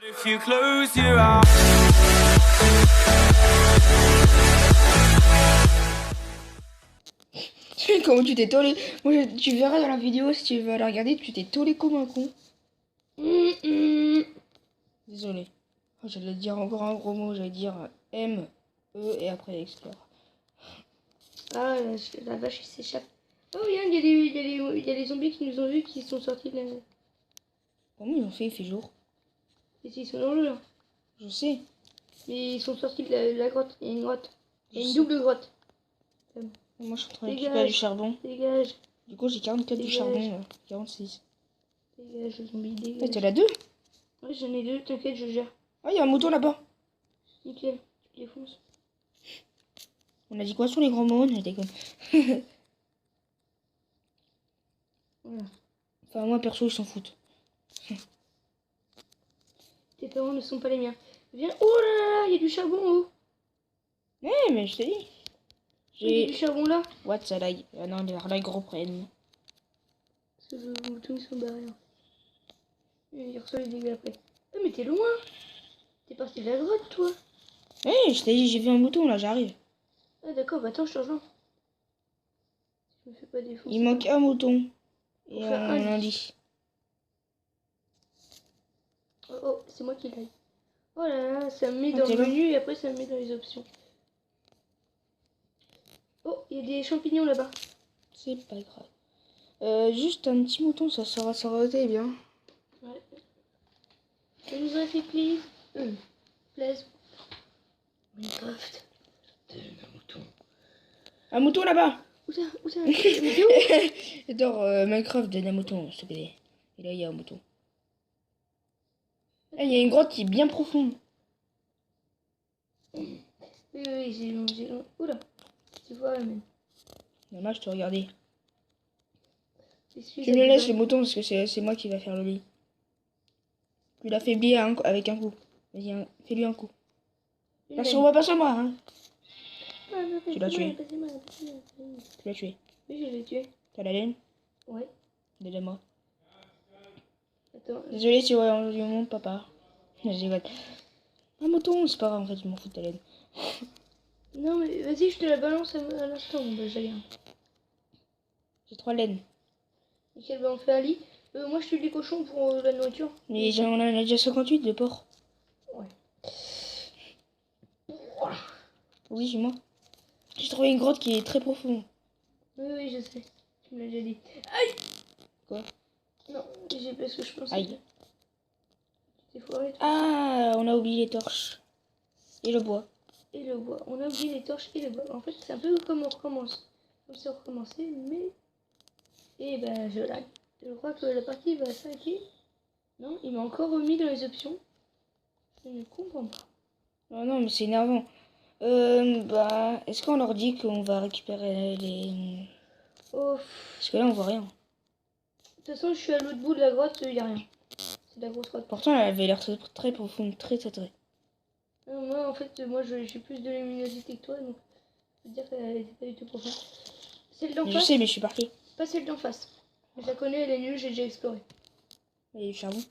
If you close your eyes. Comment tu t'es tollé? Moi, tu verras dans la vidéo si tu veux la regarder, tu t'es tollé comme un con. Désolé. Oh, j'allais dire encore un gros mot, j'allais dire M, E et après explore. Ah, la vache, il s'échappe. Oh, regarde, il y a les zombies qui nous ont vus, qui sont sortis de la... Comment ils ont fait? Il fait jour. Et ils sont dans l'eau, là. Je sais. Mais ils sont sortis de la grotte. Il y a une grotte. Il y a une Je double grotte. Moi, je suis en train de Dégage. récupérer du charbon. Dégage. Du coup, j'ai 44 du Dégage. charbon, 46. Dégage, le zombie, Ouais, dégage. t'en as deux? Ouais, j'en ai deux, t'inquiète, je gère. Ah, il y a un mouton là-bas. Nickel, tu défonces. On a dit quoi sur les grands mots? Je déconne. Voilà. Enfin, moi, perso, ils s'en foutent. Tes parents ne sont pas les miens. Viens. Oh là là, il y a du charbon en haut. Eh, mais je t'ai dit. Il y a du charbon là. What, ça lag? Ah non, les lag reprennent. Parce que le mouton, ils sont barrés. Et il reçoit les dégâts après. Ah, mais t'es loin. T'es parti de la grotte, toi. Eh, je t'ai dit, j'ai vu un mouton là, j'arrive. Ah, d'accord, bah attends, je te rejoins. Je me fais pas défoncer. Il manque un mouton. Et Enfin, un un lundi. Oh, oh, c'est moi qui l'aille. Oh là là, ça me met Ah, dans t'es le là? menu et après ça me met dans les options. Oh, il y a des champignons là-bas. C'est pas grave. Juste un petit mouton, ça aurait été bien. Ouais. Ça nous aurait fait plaisir. Plaise. Minecraft. Donne un mouton. Un mouton là-bas! Où ça? Mais t'es où? J'adore Minecraft, donne un mouton, s'il te plaît. Et là, il y a un mouton. Eh, il y a une grotte qui est bien profonde. Oui, j'ai... Oula. Tu vois, mais... Dommage, je te regardais. Tu Tu me laisses le mouton parce que c'est moi qui va faire le lit. Tu l'affaiblis avec un coup. Vas-y, fais-lui un coup. Pas sur moi, pas sur moi, hein. Tu l'as tué. Tu l'as tué. Oui, je l'ai tué. T'as la laine? Ouais. Donne-moi. Attends. Désolé si ouais, on lui montre papa. Je rigole. Un mouton, c'est pas grave en fait, je m'en fous de ta laine. Non, mais vas-y, je te la balance à l'instant. Bah, j'ai rien. J'ai 3 laines. Nickel, bah, on fait un lit. Moi, je tue les cochons pour la nourriture. Mais on en a déjà 58 de porc. Ouais. Oui, c'est moi. J'ai trouvé une grotte qui est très profonde. Oui, je sais. Tu me l'as déjà dit. Aïe! Quoi? Non, j'ai parce que je pensais. Aïe. Tu t'es foiré. Ah, on a oublié les torches. Et le bois. Et le bois. On a oublié les torches et le bois. En fait, c'est un peu comme on recommence. Comme si on recommençait, mais... Et ben, je lag. Je crois que la partie va s'arrêter. Non, il m'a encore remis dans les options. Je ne comprends pas. Oh non, mais c'est énervant. Bah, est-ce qu'on leur dit qu'on va récupérer les... Oh. Parce que là, on voit rien. De toute façon, je suis à l'autre bout de la grotte, il n'y a rien. C'est de la grosse grotte. Pourtant, elle avait l'air très, très profonde, très. Non, moi, en fait, moi, j'ai plus de luminosité que toi, donc je veux dire qu'elle était pas du tout profonde. Celle d'en Mais face. je sais, mais je suis parti. Pas celle d'en face. Je la connais, elle est nulle, j'ai déjà exploré. Il y a du charbon.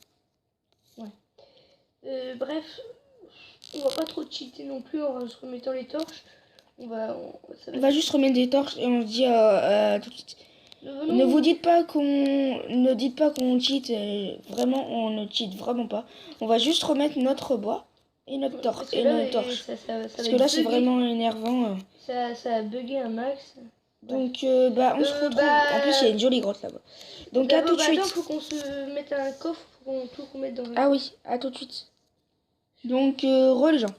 Bref, on va pas trop cheater non plus en se remettant les torches. On va juste remettre des torches et on se dit tout de suite. Ne vous dites pas ne dites pas qu'on cheat. Vraiment, on ne cheat vraiment pas. On va juste remettre notre bois et notre torche. Parce que là, c'est vraiment énervant. Ça a bugué un max. Donc, bah, on se retrouve. En plus, il y a une jolie grotte là-bas. Donc, à tout de suite. Attends, faut qu'on se mette un coffre, faut qu'on mette dans un... Ah oui, à tout de suite. Donc, les gens.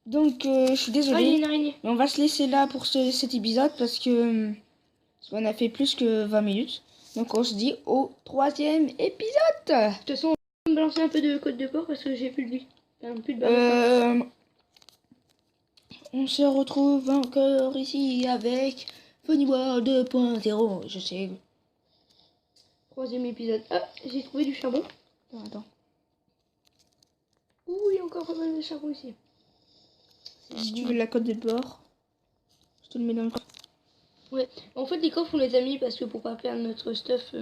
Donc, je suis désolée. Ah, il y a une araignée. Mais on va se laisser là pour cet épisode parce que on a fait plus que 20 minutes. Donc, on se dit au 3e épisode. De toute façon, on va me balancer un peu de code de port parce que j'ai plus de vie. Plus de balles. On se retrouve encore ici avec Funny World 2.0. Je sais. 3e épisode. Ah, j'ai trouvé du charbon. Attends. Ouh, il y a encore pas mal de charbon ici. Si tu veux la code de bord, je te le mets dans le coffre. Ouais, en fait, les coffres, on les a mis parce que pour pas perdre notre stuff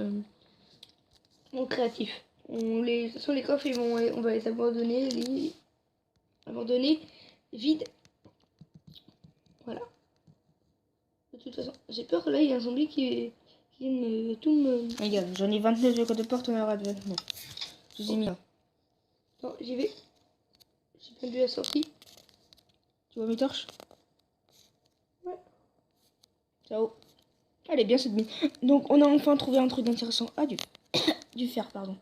en créatif. De toute façon, les coffres, on va les abandonner vides. Voilà. De toute façon, j'ai peur que là, il y a un zombie qui vienne tout me... Regarde, j'en ai 29 de côté de porte, on aura de 29. Je vous ai mis là. Non, j'y vais. J'ai pas vu la sortie. Tu vois mes torches? Ouais. Ciao. Elle est bien cette mine. Donc on a enfin trouvé un truc intéressant. Ah, du fer, pardon.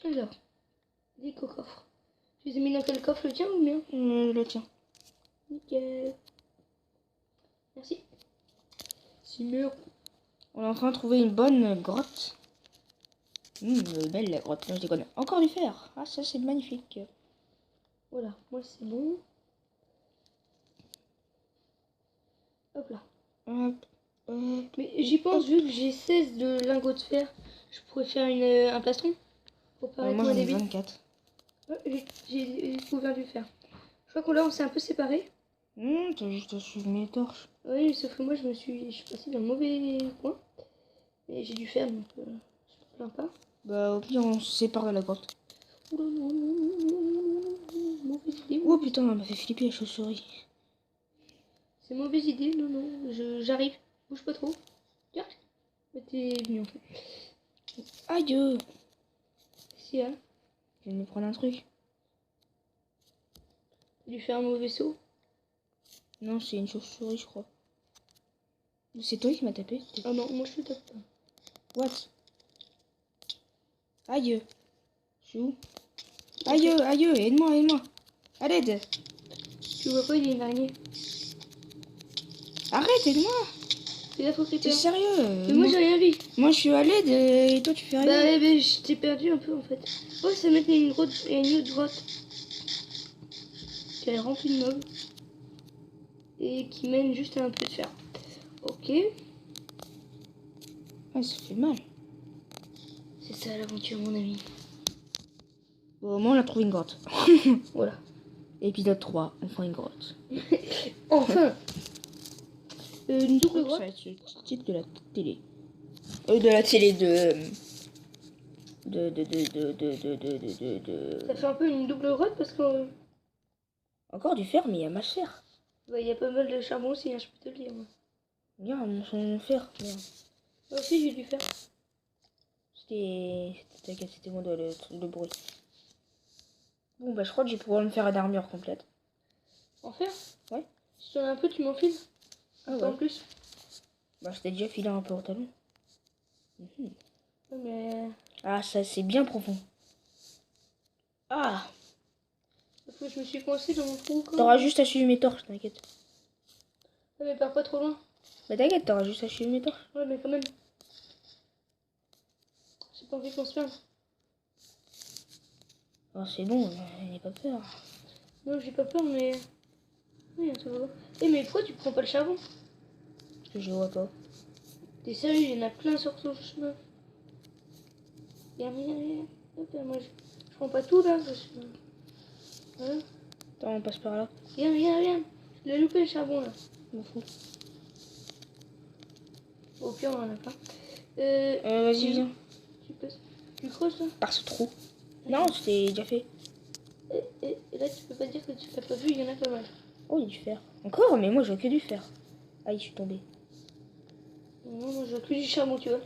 Alors, des coffres. Tu les as mis dans quel coffre, le tien ou le mien? Le tien. Nickel. Merci. Simur. On a enfin trouvé une bonne grotte. Belle la grotte, non, je déconne. Encore du fer. Ah, ça c'est magnifique. Voilà, moi c'est bon. Hop là. Hop, hop. Mais j'y pense, vu que j'ai 16 de lingots de fer, je pourrais faire un plastron pour paraître Moi moins j'en ai débile. 24. Ouais, j'ai découvert du fer. Je crois que là on s'est un peu séparés. T'as juste à suivre mes torches. Oui, sauf que moi je suis passée dans le mauvais coin. Et j'ai du fer donc je me plains pas. Bah au pire on se sépare de la grotte. Mauvaise idée. Oh putain, elle m'a fait flipper la chauve-souris. C'est mauvaise idée, non, j'arrive. Bouge pas trop. Tiens, mais t'es venu en fait. Aïe. Si, hein. Je vais me prendre un truc. T'as dû faire un mauvais saut. Non, c'est une chauve-souris, je crois. C'est toi qui m'as tapé. Ah non, moi je te tape pas. What? Aïe. Je suis où? Aïe, aïe, aide-moi. À l'aide. Tu vois pas, il y a une araignée. Arrête, aide-moi. Fais gaffe au T'es creeper. sérieux? Mais moi j'ai rien vu. Moi je suis à l'aide et toi tu fais rien. Bah, je t'ai perdu un peu en fait. Oh, ça mettait une grotte et une autre grotte. Qui est remplie de mobs. Et qui mène juste à un peu de fer. Ok. Ah, ça fait mal. C'est ça l'aventure, mon ami. Bon, au moins on a trouvé une grotte. Voilà. Épisode 3, enfin une grotte. Enfin une double Ça grotte. va être le titre de la télé. De la télé Ça fait un peu une double grotte parce que Encore du fer, mais il y a ma fer. bah, y a pas mal de charbon aussi, hein, je peux te le dire. Moi. Regarde, mon fer. Merde. Moi aussi j'ai du fer. C'était bon le truc de bruit. Bon, bah je crois que je vais pouvoir me faire une armure complète. En fer? Ouais. Si tu en as un peu, tu m'en files. Ah Un peu en ouais. plus. Bah je t'ai déjà filé un peu au talon. Ouais, mais Ah, ça c'est bien profond. Ah, parce que je me suis coincée dans mon trou. t'auras juste à suivre mes torches, t'inquiète. Ouais, mais pars pas trop loin. Bah t'inquiète, t'auras juste à suivre mes torches. Ouais, mais quand même. J'ai pas envie qu'on se perde. Oh, c'est bon, n'aie pas peur. Non, j'ai pas peur, mais. Oui, ça va. Eh, mais pourquoi tu prends pas le charbon? Parce que je vois pas. T'es sérieux, il y en a plein sur ton chemin. Viens. Hop, moi, je prends pas tout là. Parce que... Voilà. Attends, on passe par là. Viens. Je l'ai loupé le charbon là. Je m'en fous. Au pire, on en a pas. Vas-y, viens. Tu creuses là? Par ce trou. Non, c'était déjà fait. Et là, tu peux pas dire que tu l'as pas vu, il y en a pas mal. Oh, il y a du fer. Encore, mais moi je vois que du fer. Aïe, je suis tombée. Non, moi je vois que du charbon, tu vois.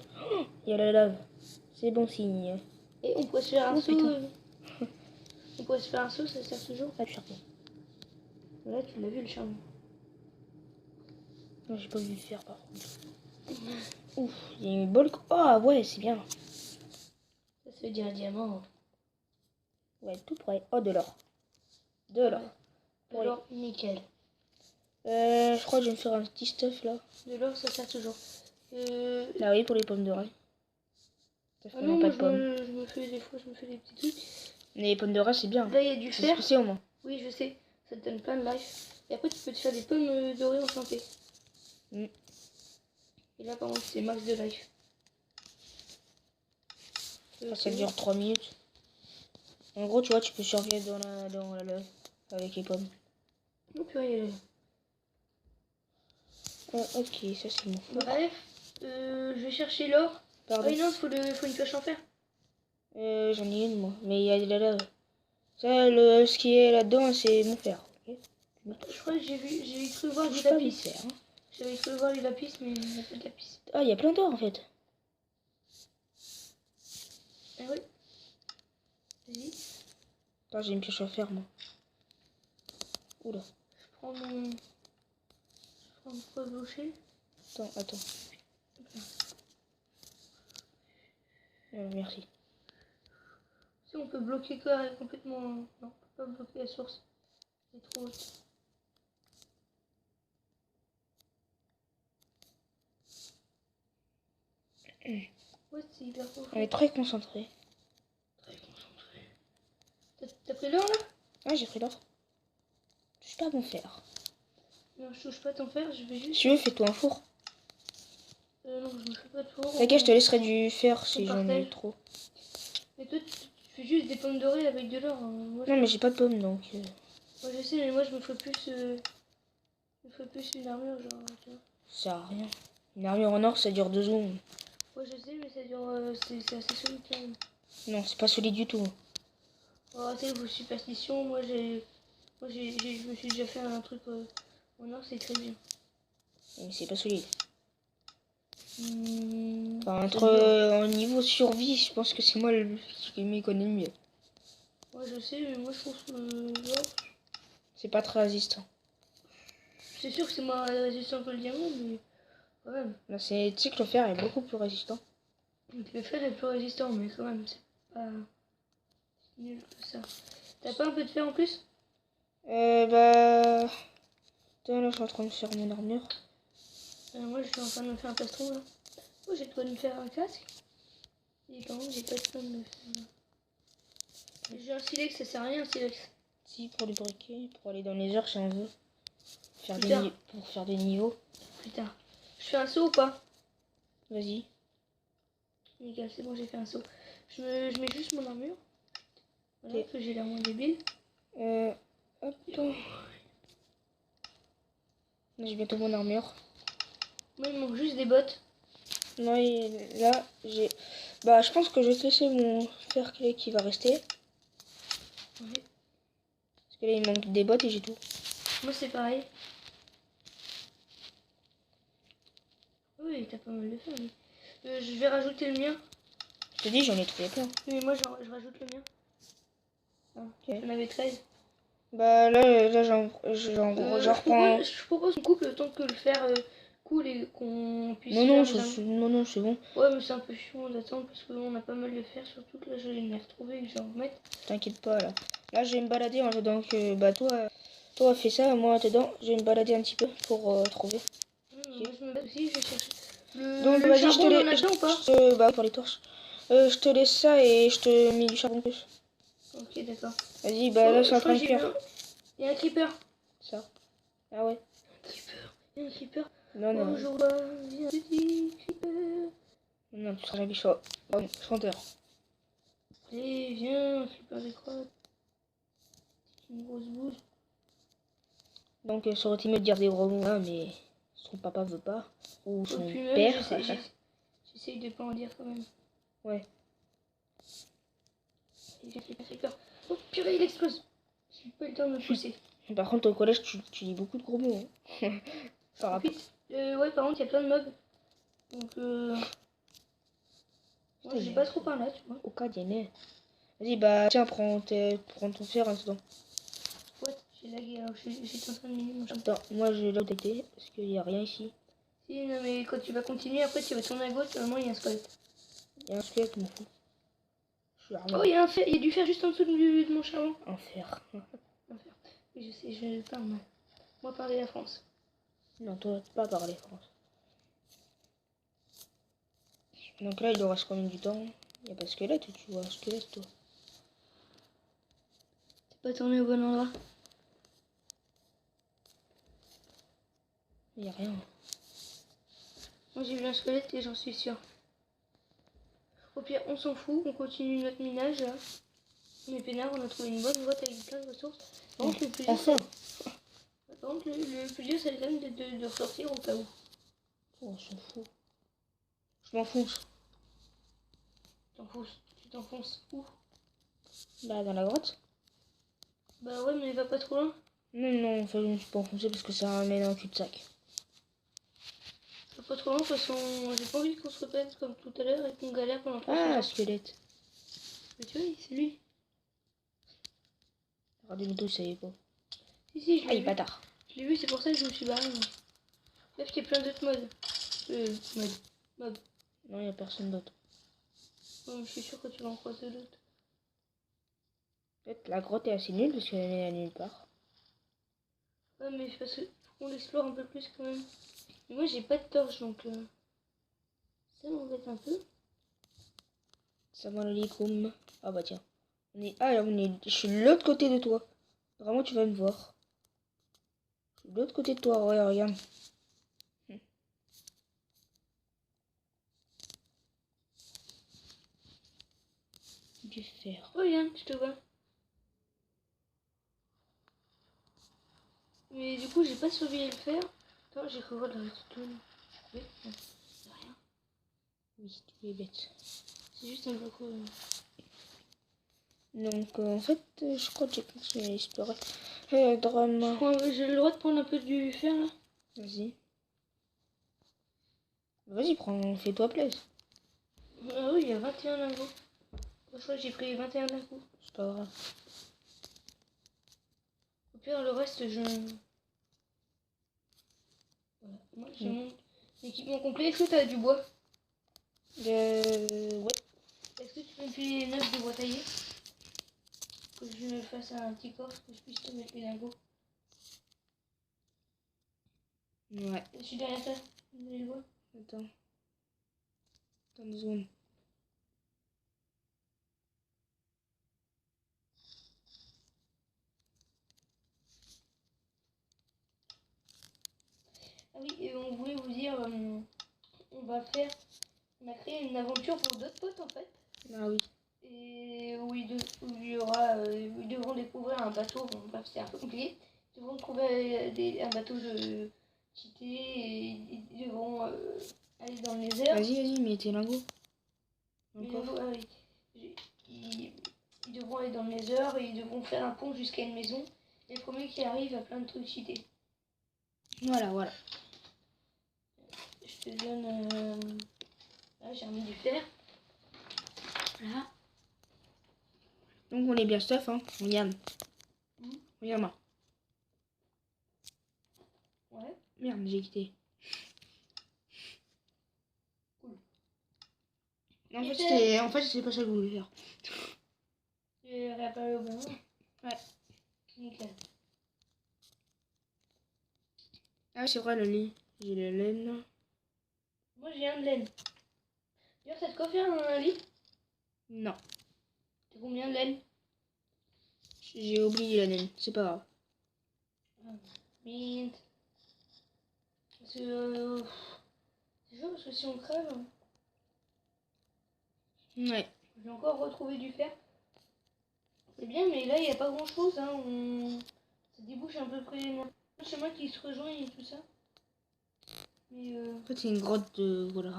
Il y a la lave. C'est bon signe. Et on pourrait se faire un Oh, saut. putain. On pourrait se faire un saut, ça sert toujours. Ah, du charbon. Voilà, tu l'as vu le charbon. Non, j'ai pas vu le fer par contre. Ouf, il y a une bol. Oh, ouais, c'est bien. Ça se veut dire un diamant. Ouais, tout près. Oh, de l'or. De l'or. De l'or, nickel. Je crois que je vais me faire un petit stuff là. De l'or, ça sert toujours. Ah oui, pour les pommes de raisin. Parce Ah qu'on non, n'a pas moi de pommes. je me fais des fois, je me fais des petits trucs. Mais les pommes de raisin, c'est bien. Là, il y a du C'est fer. spécial au moins. Oui, je sais. Ça te donne plein de life. Et après, tu peux te faire des pommes dorées enchantées. Mm. Et là, par contre, c'est max de life. Ça dure 3 minutes. En gros, tu vois, tu peux survivre dans la lave avec les pommes. Oh purée. Ok, ça c'est bon. Bref, je vais chercher l'or. Ah Pardon. oui, non, faut une pioche en fer. J'en ai une, moi. Mais il y a de la lave. Ça, ce qui est là-dedans, c'est mon fer. Ok. Je crois que j'ai cru voir du Touche pas mon lapis. fer. Hein. J'avais cru voir du lapis, mais il n'y a pas de lapis. Ah, il y a plein d'or, en fait. Ah oui. Vas-y. Attends, j'ai une pioche à fer, moi. Oula. Je prends mon clocher. Attends. Merci. Si on peut bloquer complètement. Non, on peut pas bloquer la source. C'est trop haute. Ouais, c'est hyper profond. On est très concentré. Très concentré. T'as pris l'or là? Ah, j'ai pris l'or. Touche pas mon fer. Non, je touche pas ton fer, je vais juste. Si tu veux, fais-toi un four. Non, je me fais pas de four. T'inquiète, je te laisserai du fer si On j'en ai partage. trop. Mais toi, tu fais juste des pommes dorées avec de l'or. Moi, Non, mais j'ai pas de pommes, donc... moi, je sais, mais moi, je me ferais plus. Je me ferais plus une armure, genre. Tu vois. Ça sert à rien. Une armure en or, ça dure 2 secondes. Ouais, je sais, mais ça dure. C'est assez solide quand même. Non, c'est pas solide du tout. Bon, arrêtez vos superstitions. Moi, je me suis déjà fait un truc en or, c'est très bien. Mais c'est pas solide. Enfin, C'est entre bien. en niveau survie, je pense que c'est moi qui m'y connais le mieux. Ouais, je sais, mais moi, je trouve que l'or. C'est pas très résistant. C'est sûr que c'est moins résistant que le diamant, mais quand même. Là, tu sais que le fer est beaucoup plus résistant. Donc, le fer est plus résistant, mais quand même, c'est pas si nul que ça. T'as pas un peu de fer en plus? Bah... Attends, là, je suis en train de faire mon armure. Moi, je suis en train de me faire un plastron là. Oh, j'ai de quoi me faire un casque. Et par contre, j'ai pas de quoi me faire. J'ai un silex, ça sert à rien, un silex. Si, pour les briquets, pour aller dans les heures si on veut. Putain. Pour faire des niveaux. Putain. Je fais un saut ou pas? Vas-y. Nickel, c'est bon, j'ai fait un saut. Je mets juste mon armure. Voilà, Ok. que j'ai l'air moins débile. Hop. J'ai bientôt mon armure. Moi, il me manque juste des bottes. Non, là, j'ai... Bah, je pense que je vais te laisser mon fer clé qui va rester. Ouais. Parce que là, il manque des bottes et j'ai tout. Moi, c'est pareil. Oui, t'as pas mal de fer, mais... je vais rajouter le mien. Je te dis, j'en ai trouvé plein. Mais moi, je rajoute le mien. Ah, Ok. j'en avais 13. Bah, là j'en reprends... Je propose qu'on coupe le temps que le fer coule et qu'on puisse Non, faire non, c'est bon. Ouais, mais c'est un peu chiant d'attendre parce qu'on a pas mal de fer, surtout que là, je vais les retrouver et que je vais en remettre. T'inquiète pas, là. Là, je vais me balader, donc, bah, toi, fais ça, moi, dedans. Je vais me balader un petit peu pour trouver. Moi, je me bats aussi, je vais chercher. Donc, Le vas-y, charbon, on en a plein ou pas? Bah, pour les torches. Je te laisse ça et je te mets du charbon plus. Ok, d'accord. Vas-y, bah, là, je suis en train de j'ai faire vu Il y a un creeper. ça. Ah ouais? Il y a un creeper. Non, non. Bonjour, bah, viens, petit creeper. Non, tu seras jamais chanteur. Allez, viens, creeper des crottes. Une grosse bouse. Donc, ça aurait été mieux de dire des gros mots, hein, mais son papa veut pas. Ou son Puis même, père. j'essaye de pas en dire quand même. Ouais. Allez, viens, creeper. Oh purée, il explose. J'ai pas eu le temps de me pousser. Par contre, au collège, tu dis beaucoup de gros mots. Hein. Par rapport. Ouais, par contre, il y a plein de mobs. Donc, moi, j'ai pas trop par là, tu vois. Au cas d'aimer. Vas-y, bah, tiens, prends ton fer en dedans. Ouais, j'ai lagué, alors j'étais en train de miner mon champ. Attends, moi, je vais là où t'étais, parce qu'il y a rien ici. Si, non, mais quand tu vas continuer, après, tu vas tourner à gauche, normalement, il y a un squelette. Il y a un squelette, m'en fous. Je suis armé. Oh, il y a du fer juste en dessous de mon charbon. Un fer. Un fer. Oui, je sais, je parle mal. Moi, parler la France. Non, toi, tu peux pas parler France. Donc là, il nous reste combien du temps? Il n'y a pas de squelette, tu vois un squelette, toi. T'es pas tourné au bon endroit. Il n'y a rien. Moi, j'ai vu un squelette et j'en suis sûr. Au pire, on s'en fout, on continue notre minage, là. On est peinard, on a trouvé une bonne boîte avec plein de ressources. Par contre, le plus dur, Enfin. par contre, le plus dur, c'est quand même de ressortir au cas où. Oh, on s'en fout. Je m'enfonce. T'en fous, t'enfonces où? Bah, dans la grotte. Bah ouais, mais va pas trop loin. Non, non, enfin, je me suis pas enfoncé parce que ça ramène un cul-de-sac. Va pas trop loin, de toute façon, j'ai pas envie qu'on se répète comme tout à l'heure et qu'on galère pendant 3 Ah, heures. squelette. Mais tu vois, c'est lui. Regardez-nous tous, ça y est pas. Si, je l'ai Aïe, vu. bâtard. Je l'ai vu, c'est pour ça que je me suis barré. Sauf qu'il y a plein d'autres modes. Mode. Non, il y a personne d'autre. Je suis sûre que tu vas en croiser d'autres. Peut-être la grotte est assez nulle parce qu'elle est à nulle part. Ouais, mais c'est parce que faut qu'on l'explore un peu plus quand même. Mais moi, j'ai pas de torche, donc ça m'embête un peu. Salam alaikum. Ah bah tiens. Je suis de l'autre côté de toi. Vraiment, tu vas me voir. Je suis de l'autre côté de toi, ouais, regarde. Du fer. Oh, Yann, je te vois. Mais du coup, j'ai pas surveillé le faire. Attends, j'ai cru voir de la redstone. Oui, non, c'est rien. Oui, tu es bête. C'est juste un bloc. Donc, en fait, je crois que j'ai continué à explorer. Drame. J'ai le droit de prendre un peu du fer là. Vas-y. Vas-y, prends, fais-toi plaisir. Ah oui, il y a 21 lingots. Je crois que j'ai pris 21 d'un coup. C'est pas grave. Au pire, le reste, je. Voilà. Moi, j'ai mon équipement complet. Est-ce que t'as du bois? Ouais. Est-ce que tu peux me filer 9 de bois taillé? Que je me fasse un petit coffre, que je puisse te mettre les lingots. Ouais. Je suis derrière toi. Les bois. Attends. Attends 2 secondes. Ah oui, et on voulait vous dire, on a créé une aventure pour d'autres potes en fait. Ah oui. Et où ils devront découvrir un bateau, bon bref c'est un peu compliqué. Ils devront trouver un bateau de cheaté et ils devront aller dans les airs. Vas-y, mets tes lingots. Les Encore. lingots, ah oui. Ils devront aller dans le Nether et ils devront faire un pont jusqu'à une maison. Et le premier qui arrive a plein de trucs cheatés. Voilà. Je te donne. Là, j'ai remis du fer. Là. Donc on est bien stuff, hein. Regarde. Regarde-moi. Ouais. Merde, j'ai quitté. Cool. En fait, c'est pas ça que je voulais faire. J'ai réapparu au bon moment. Ouais. Nickel. Ah, c'est vrai, le lit. J'ai la laine. Moi, j'ai un de laine. D'ailleurs, t'as de quoi faire un lit? Non. T'as combien de laine? J'ai oublié la laine. C'est pas grave. Mint. Parce que. C'est chaud parce que si on crève. Ouais. J'ai encore retrouvé du fer. C'est bien, mais là, il n'y a pas grand chose. Hein. Ça débouche un peu près. Un chemin qui se rejoint et tout ça. Mais En fait, c'est une grotte de. Voilà.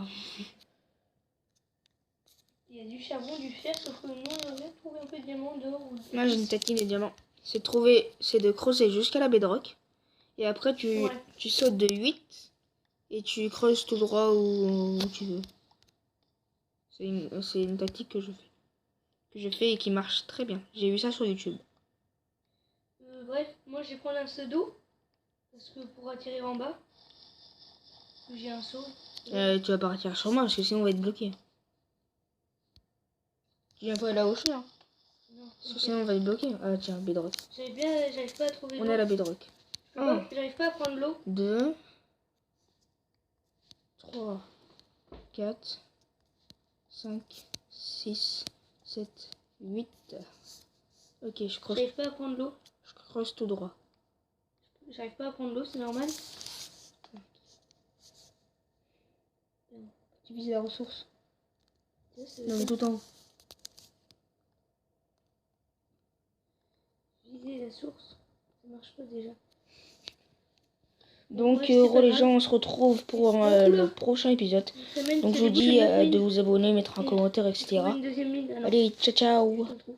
il y a du charbon, du fer, sauf que nous, on a bien trouvé un peu de diamants d'or. Moi, j'ai une technique des diamants. C'est de creuser jusqu'à la bedrock. Et après, tu sautes de 8 et tu creuses tout droit où tu veux. C'est une tactique que je fais. Que je fais et qui marche très bien. J'ai vu ça sur YouTube. Bref, moi, je vais prendre un seau d'eau. Parce que pour attirer en bas, j'ai un seau. Tu vas pas partir sur moi parce que sinon on va être bloqué. Tu viens pas là au chien. Non, Parce que sinon on va être bloqué. Ah tiens, bedrock. J'arrive pas à trouver l'eau. On est à la bedrock. J'arrive pas à prendre l'eau. 2, 3, 4, 5, 6, 7, 8. Ok, je creuse. J'arrive pas à prendre l'eau. Je creuse tout droit. J'arrive pas à prendre l'eau, c'est normal. Tu vises la ressource. Ça, Non mais tout en haut. viser la source. Ça marche pas déjà. Donc, Ouais, c'est pas les grave. gens, on se retrouve pour le prochain épisode. Semaine, Donc, c'est je vous des dis bouchées de de vous abonner, mettre un commentaire, etc. Une deuxième ligne. Ah non, Allez, ciao, ciao. je trouve.